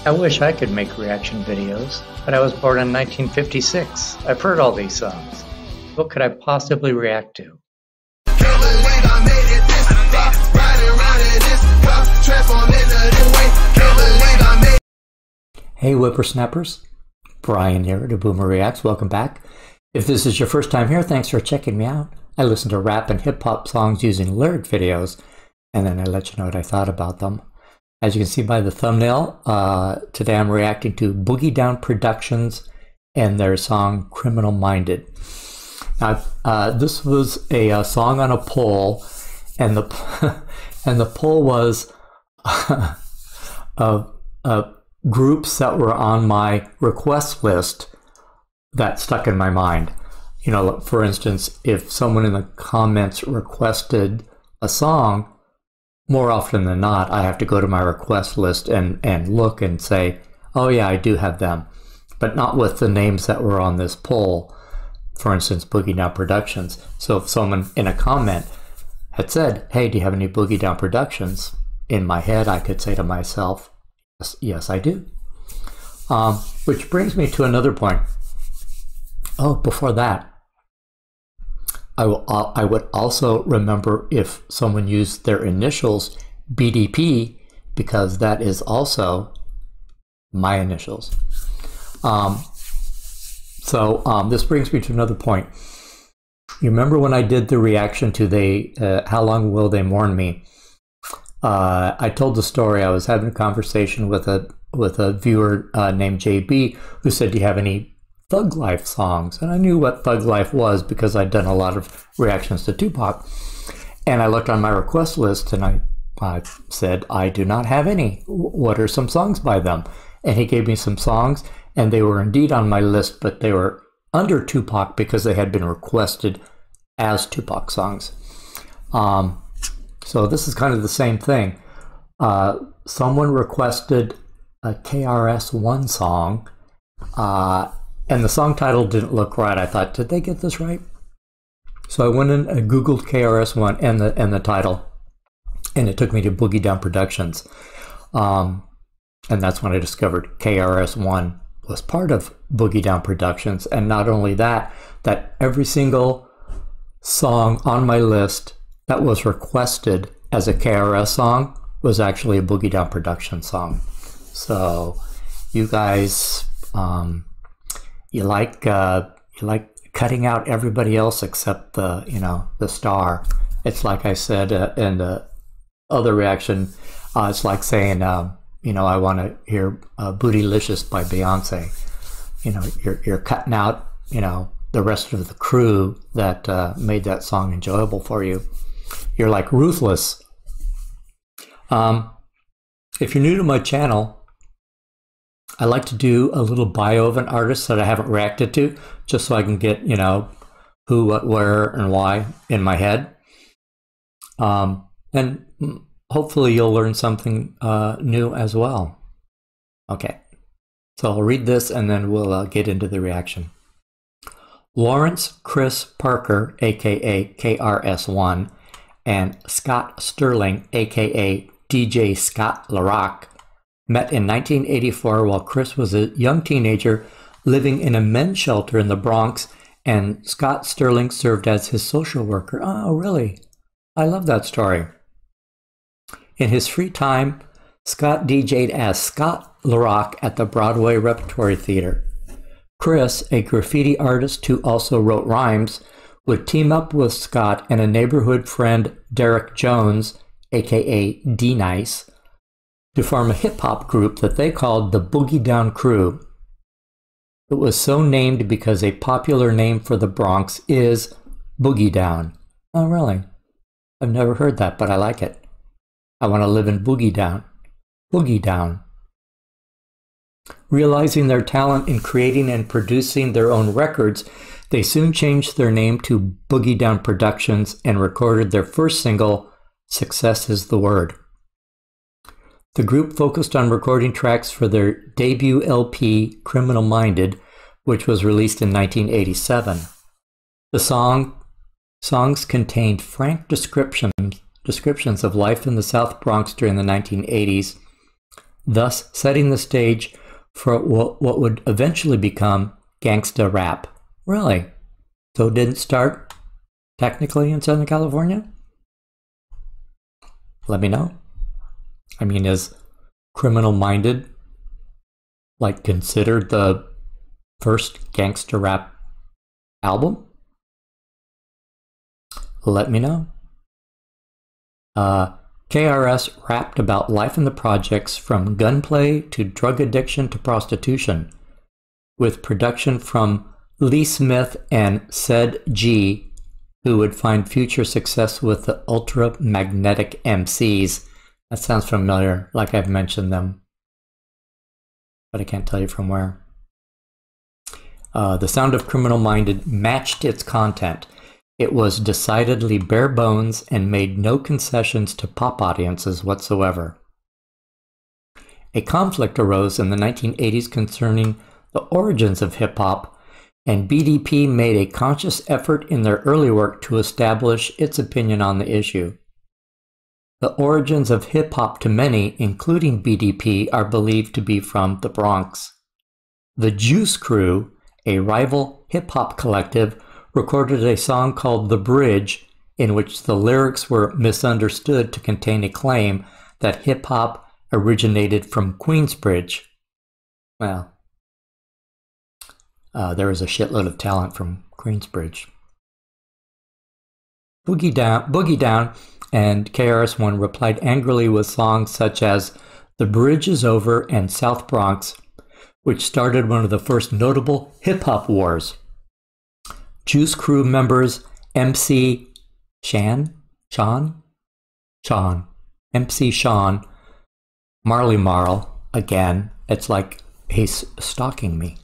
I wish I could make reaction videos, but I was born in 1956. I've heard all these songs. What could I possibly react to? Hey whippersnappers, Brian here at Boomer Reacts. Welcome back. If this is your first time here, thanks for checking me out. I listen to rap and hip-hop songs using lyric videos, and then I let you know what I thought about them. As you can see by the thumbnail, today I'm reacting to Boogie Down Productions and their song Criminal Minded. Now, this was a song on a poll, and the and the poll was groups that were on my request list that stuck in my mind. You know, for instance, if someone in the comments requested a song, more often than not, I have to go to my request list and look and say, oh yeah, I do have them, but not with the names that were on this poll. For instance, Boogie Down Productions. So if someone in a comment had said, hey, do you have any Boogie Down Productions? In my head, I could say to myself, yes, I do. Which brings me to another point. Oh, before that, I would also remember if someone used their initials, BDP, because that is also my initials. This brings me to another point. You remember when I did the reaction to How Long Will They Mourn Me? I told the story. I was having a conversation with a viewer named JB who said, do you have any Thug Life songs? And I knew what Thug Life was because I'd done a lot of reactions to Tupac. And I looked on my request list and I said, I do not have any. What are some songs by them? And he gave me some songs, and they were indeed on my list, but they were under Tupac because they had been requested as Tupac songs. So this is kind of the same thing. Someone requested a KRS-One song, and the song title didn't look right. I thought, did they get this right? So I went in and Googled KRS-One and the title, and it took me to Boogie Down Productions. And that's when I discovered KRS-One was part of Boogie Down Productions. And not only that, that every single song on my list that was requested as a KRS song was actually a Boogie Down Production song. So you guys, you like cutting out everybody else except the star. It's like I said in the other reaction. It's like saying, I want to hear "Bootylicious" by Beyonce. You're cutting out, the rest of the crew that made that song enjoyable for you. You're like ruthless. If you're new to my channel, I like to do a little bio of an artist that I haven't reacted to, just so I can get, who, what, where, and why in my head. And hopefully you'll learn something new as well. Okay, so I'll read this and then we'll get into the reaction. Lawrence Chris Parker, aka KRS-One, and Scott Sterling, aka DJ Scott LaRock, met in 1984 while Chris was a young teenager living in a men's shelter in the Bronx, and Scott Sterling served as his social worker. Oh, really? I love that story. In his free time, Scott DJ'd as Scott LaRock at the Broadway Repertory Theater. Chris, a graffiti artist who also wrote rhymes, would team up with Scott and a neighborhood friend, Derek Jones, aka D-Nice, to form a hip-hop group that they called the Boogie Down Crew. It was so named because a popular name for the Bronx is Boogie Down. Oh, really? I've never heard that, but I like it. I want to live in Boogie Down. Boogie Down. Realizing their talent in creating and producing their own records, they soon changed their name to Boogie Down Productions and recorded their first single, Success is the Word. The group focused on recording tracks for their debut LP, Criminal Minded, which was released in 1987. The songs contained frank descriptions of life in the South Bronx during the 1980s, thus setting the stage for what would eventually become gangsta rap. Really? So it didn't start technically in Southern California? Let me know. I mean, is Criminal Minded like considered the first gangster rap album? Let me know. KRS rapped about life in the projects from gunplay to drug addiction to prostitution, with production from Lee Smith and Ced Gee, who would find future success with the Ultra Magnetic MCs. That sounds familiar, like I've mentioned them, but I can't tell you from where. The sound of Criminal Minded matched its content. It was decidedly bare bones and made no concessions to pop audiences whatsoever. A conflict arose in the 1980s concerning the origins of hip-hop, and BDP made a conscious effort in their early work to establish its opinion on the issue. The origins of hip-hop to many, including BDP, are believed to be from the Bronx. The Juice Crew, a rival hip-hop collective, recorded a song called The Bridge, in which the lyrics were misunderstood to contain a claim that hip-hop originated from Queensbridge. Well, there is a shitload of talent from Queensbridge. Boogie Down and KRS-One replied angrily with songs such as The Bridge Is Over and South Bronx, which started one of the first notable hip-hop wars. Juice Crew members MC Sean, Marley Marl, again, it's like he's stalking me.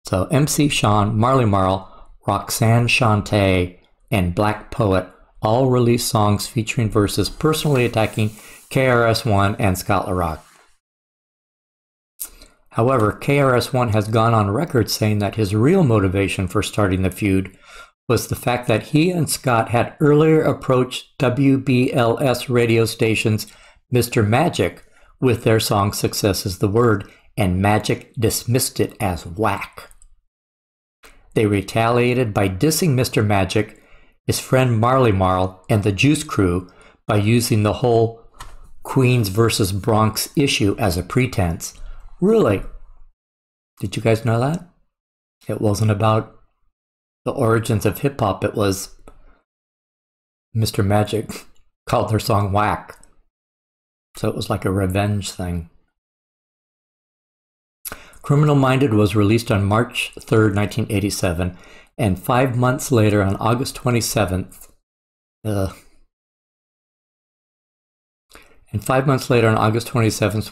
So MC Sean, Marley Marl, Roxanne Shante, and Black Poet all released songs featuring verses personally attacking KRS-One and Scott LaRock. However, KRS-One has gone on record saying that his real motivation for starting the feud was the fact that he and Scott had earlier approached WBLS radio stations Mr. Magic with their song Success Is the Word, and Magic dismissed it as whack. They retaliated by dissing Mr. Magic, his friend Marley Marl, and the Juice Crew by using the whole Queens versus Bronx issue as a pretense. Really? Did you guys know that? It wasn't about the origins of hip-hop. It was Mr. Magic called their song whack. So it was like a revenge thing. Criminal Minded was released on March 3rd, 1987, and 5 months later, on August 27th,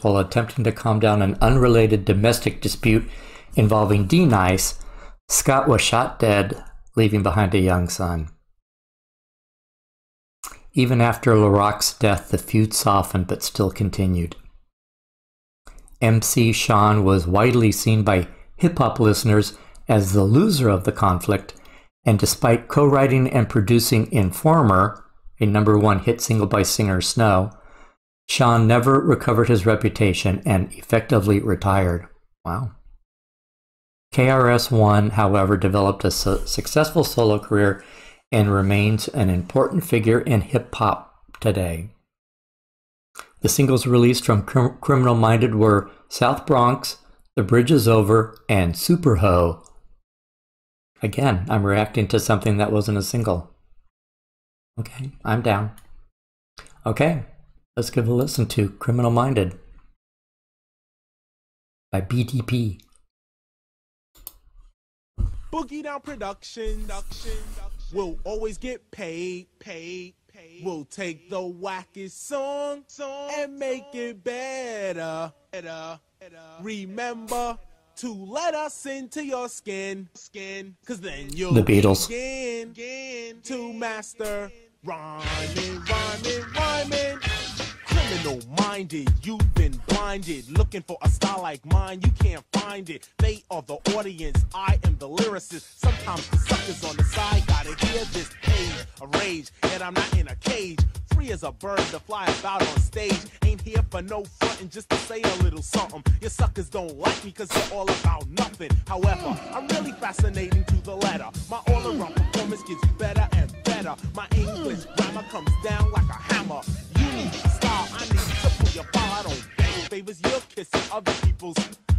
while attempting to calm down an unrelated domestic dispute involving D-Nice, Scott was shot dead, leaving behind a young son. Even after LaRock's death, the feud softened but still continued. MC Sean was widely seen by hip-hop listeners as the loser of the conflict, and despite co-writing and producing Informer, a #1 hit single by singer Snow, Sean never recovered his reputation and effectively retired. Wow. KRS-One, however, developed a successful solo career and remains an important figure in hip-hop today. The singles released from Criminal Minded were South Bronx, The Bridge Is Over, and Super Ho. Again, I'm reacting to something that wasn't a single. Okay, I'm down. Okay, let's give a listen to Criminal Minded by BDP. Boogie Down Production. We'll always get paid. We'll take the wackest song and make it better. Remember to let us into your skin, cause then you'll The Beatles. begin to master rhyming. Criminal minded, you've been blinded. Looking for a style like mine, you can't find it. They are the audience, I am the lyricist. Sometimes the suckers on the side gotta hear this page of rage. Yet I'm not in a cage, free as a bird to fly about on stage. Ain't here for no frontin', just to say a little something. Your suckers don't like me cause you're all about nothing. However, I'm really fascinating to the letter. My all-around performance gets better and better. My English grammar comes down like a hammer. You need style, I need to pull your file. I don't beg favors, you're kissing other people's.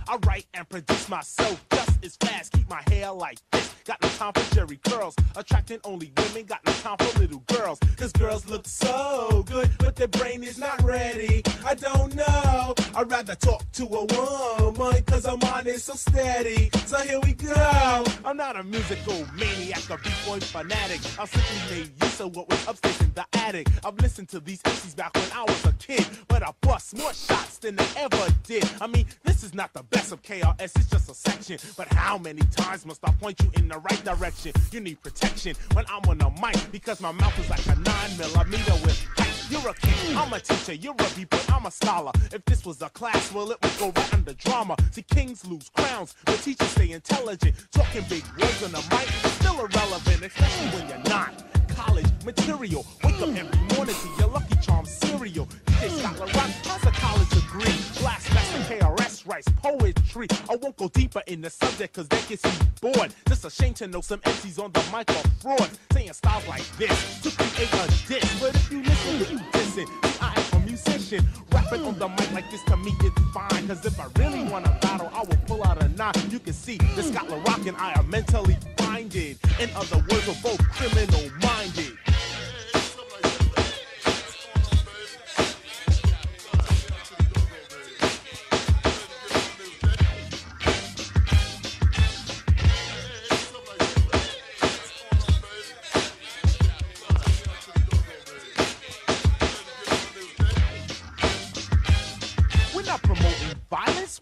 I write and produce myself just as fast. Keep my hair like this. Got no time for jerry curls. Attracting only women. Got no time for little girls. Cause girls look so good, but their brain is not ready. I don't know. I'd rather talk to a woman. Cause her mind is so steady. So here we go. I'm not a musical maniac or b-boy fanatic. I simply made use of what was upstairs in the attic. I've listened to these MCs back when I was a kid. But I bust more shots than they ever did. I mean, this is not the best of KRS, it's just a section. But how many times must I point you in the right direction? You need protection when I'm on the mic, because my mouth is like a 9mm with height. You're a king, I'm a teacher, you're a beeper, I'm a scholar. If this was a class, well, it would go right under drama. See, kings lose crowns, but teachers stay intelligent. Talking big words on the mic is still irrelevant, especially when you're not. College material, wake up every morning to your Lucky Charms cereal. DJ Scott LaRock has a college degree. Blast master KRS writes poetry. I won't go deeper in the subject cause that gets you bored. Just a shame to know some MCs on the mic are fraud, saying styles like this to create a diss. But if you listen, who you dissing? See, I am a musician. Rapping on the mic like this to me is fine. Cause if I really want to battle, I will pull out a nine. You can see that Scott LaRock and I are mentally minded. In other words, we're both criminal minded.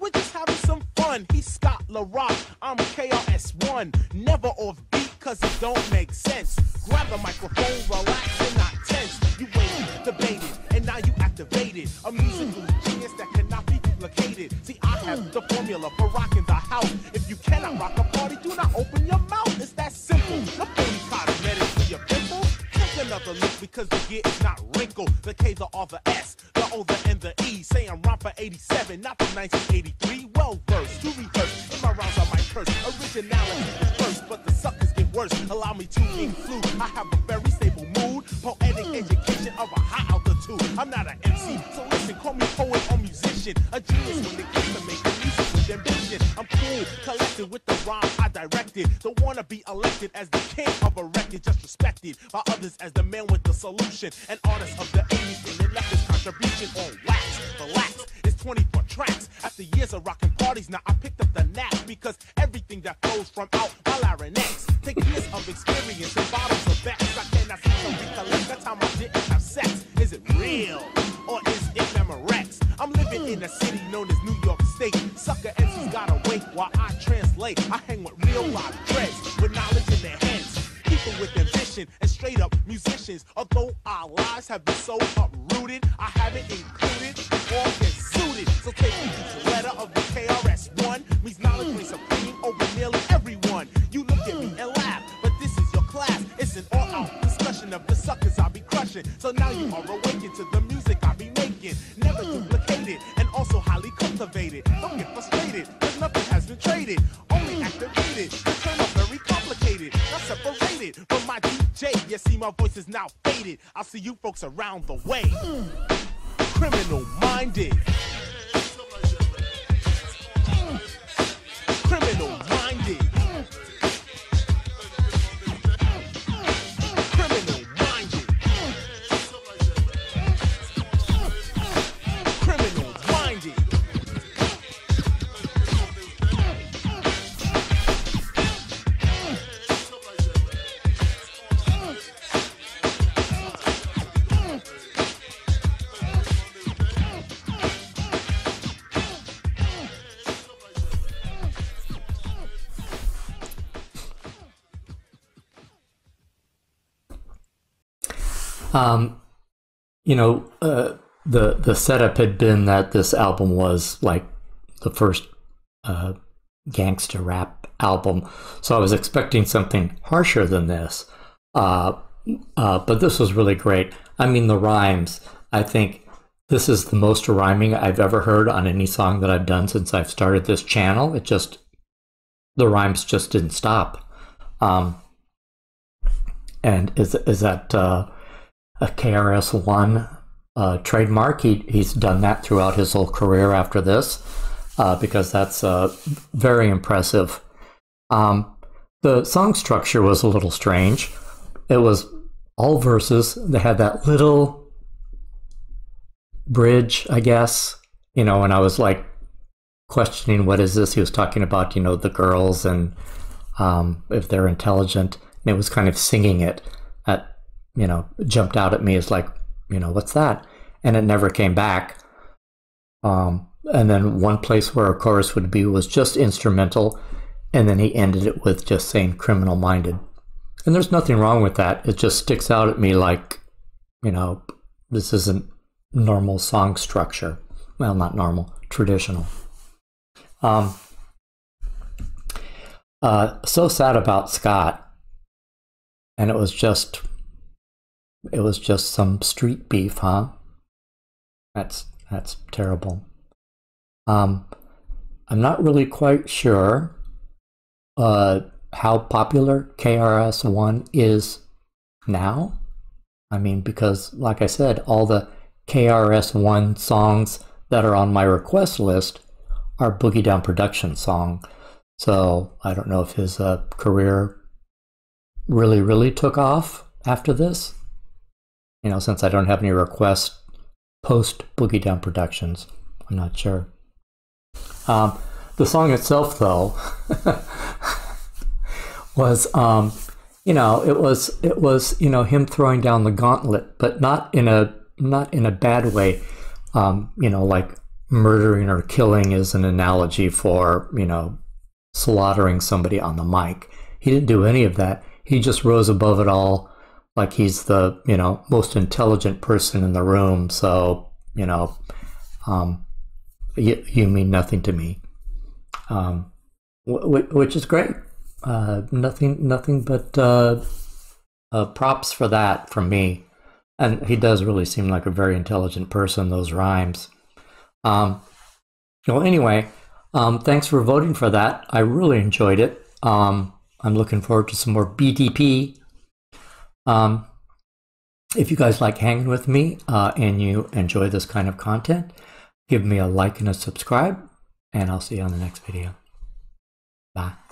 We're just having some fun. He's Scott LaRock, I'm KRS-One. Never off beat cause it don't make sense. Grab the microphone, relax and not tense. You waited, debated, and now you activated a musical genius that cannot be duplicated. See, I have the formula for rocking the house. If you cannot rock a party, do not open your mouth. It's that simple. No phony cosmetics for your pimples. Take another look because the gear is not wrinkled. The K, the R, the S, the O, the N, the E. Say I'm rhyme for 87, not from 1983. Well versed, to rehearse. In my rhymes I might curse. Originality is first, but the suckers get worse. Allow me to include. I have a very stable mood. Poetic education of a high altitude. I'm not an MC, so listen, call me poet or musician. A genius when it comes to making music with ambition. I'm cool, collected with the rhyme I directed. Don't wanna be elected as the king of a record, just respected by others as the man with the solution. An artist of the 80s and they left his contribution on wax. Relax, it's 24 tracks. After years of rocking parties, now I picked up the knack because everything that flows from out my larynx. Take years of experience and bottles of Bex. I cannot see some recollect the time I didn't have sex. Is it real or is it Memorex? I'm living in a city known as New York State. Sucker MCs gotta wait while I translate. I hang with real live dreads with knowledge in their heads. People with ambition and straight up musicians. Although our lives have been so uprooted, I haven't included all get suited. So take each letter of the KRS-One means knowledge reigns supreme over nearly everyone. You look at me and laugh, but this is your class. It's an all-out discussion of the suckers I'll be crushing. So now you are awakened to the music I'll be making. Never duplicated and also highly cultivated. Don't get frustrated, cause nothing has been traded. Only activated, the turn up very complicated. Not separated from my DJ. You see my voice is now faded. I'll see you folks around the way. Criminal minded. Criminal minded. Criminal minded. Criminal minded. You know, the setup had been that this album was like the first gangster rap album, so I was expecting something harsher than this. But this was really great. I mean, the rhymes, I think this is the most rhyming I've ever heard on any song that I've done since I've started this channel. The rhymes just didn't stop. And is that a KRS-One trademark? He's done that throughout his whole career after this, because that's very impressive. The song structure was a little strange. It was all verses. They had that little bridge, I guess, and I was like questioning, what is this? He was talking about, the girls and if they're intelligent, and it was kind of singing it at, jumped out at me as like, what's that? And it never came back. And then one place where a chorus would be was just instrumental, and then he ended it with just saying criminal minded. And there's nothing wrong with that. It just sticks out at me like, this isn't normal song structure. Well, not normal, traditional. So sad about Scott. And it was just some street beef, huh? That's terrible. I'm not really quite sure how popular KRS-One is now. I mean, because like I said, all the KRS-One songs that are on my request list are Boogie Down Production song. So I don't know if his career really took off after this. Since I don't have any requests post Boogie Down Productions, I'm not sure. The song itself, though, was it was him throwing down the gauntlet, but not in a bad way. Like murdering or killing is an analogy for slaughtering somebody on the mic. He didn't do any of that. He just rose above it all, like he's the most intelligent person in the room. So you mean nothing to me, which is great. Nothing but props for that from me. And he does really seem like a very intelligent person, those rhymes. Anyway, thanks for voting for that. I really enjoyed it. I'm looking forward to some more BDP. If you guys like hanging with me and you enjoy this kind of content, give me a like and a subscribe, and I'll see you on the next video. Bye.